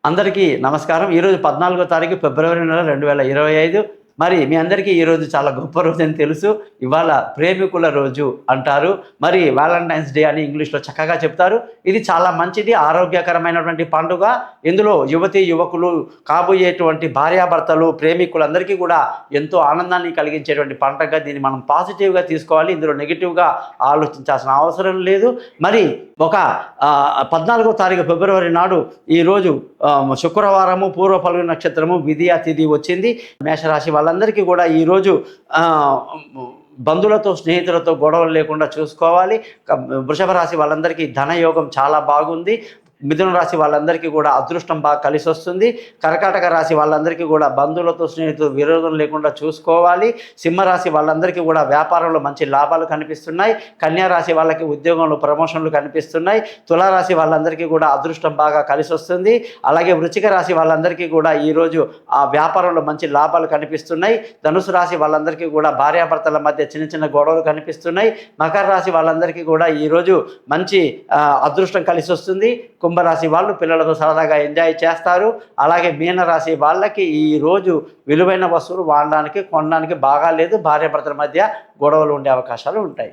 అందరికీ నమస్కారం. ఈరోజు 14వ తారీఖు ఫిబ్రవరి నెల 2025. మరి మీ అందరికీ ఈరోజు చాలా గొప్ప రోజని తెలుసు. ఇవాళ ప్రేమికుల రోజు అంటారు. మరి వాలంటైన్స్ డే అని ఇంగ్లీష్‌లో చక్కగా చెప్తారు. ఇది చాలా మంచిది, ఆరోగ్యకరమైనటువంటి పండుగ. ఇందులో యువతీ, యువకులు, కాబోయేటువంటి భార్యాభర్తలు, ప్రేమికులందరికీ కూడా ఎంతో ఆనందాన్ని కలిగించేటువంటి పండగ. దీన్ని మనం పాజిటివ్‌గా తీసుకోవాలి. ఇందులో నెగెటివ్‌గా ఆలోచించాల్సిన అవసరం లేదు. మరి ఒక 14వ తారీఖు ఫిబ్రవరి నాడు ఈరోజు శుక్రవారము, పూర్వ ఫల్గుణ నక్షత్రము, విధియ తిథి వచ్చింది. మేషరాశి వాళ్ళందరికీ కూడా ఈరోజు బంధువులతో, స్నేహితులతో గొడవలు లేకుండా చూసుకోవాలి. వృషభ రాశి వాళ్ళందరికీ ధనయోగం చాలా బాగుంది. మిథున రాశి వాళ్ళందరికీ కూడా అదృష్టం బాగా కలిసి వస్తుంది. కర్కాటక రాశి వాళ్ళందరికీ కూడా బంధువులతో, స్నేహితులు విరోధం లేకుండా చూసుకోవాలి. సింహరాశి వాళ్ళందరికీ కూడా వ్యాపారంలో మంచి లాభాలు కనిపిస్తున్నాయి. కన్యా రాశి వాళ్ళకి ఉద్యోగంలో ప్రమోషన్లు కనిపిస్తున్నాయి. తులారాశి వాళ్ళందరికీ కూడా అదృష్టం బాగా కలిసి వస్తుంది. అలాగే వృశ్చిక రాశి వాళ్ళందరికీ కూడా ఈరోజు ఆ వ్యాపారంలో మంచి లాభాలు కనిపిస్తున్నాయి. ధనుసు రాశి వాళ్ళందరికీ కూడా భార్యాభర్తల మధ్య చిన్న చిన్న గొడవలు కనిపిస్తున్నాయి. మకర రాశి వాళ్ళందరికీ కూడా ఈరోజు మంచి అదృష్టం కలిసి వస్తుంది. కుంభరాశి వాళ్ళు పిల్లలతో సరదాగా ఎంజాయ్ చేస్తారు. అలాగే మీనరాశి వాళ్ళకి ఈరోజు విలువైన వస్తువులు వాడడానికి, కొనడానికి బాగా లేదు. భార్యాభర్తల మధ్య గొడవలు ఉండే అవకాశాలు ఉంటాయి.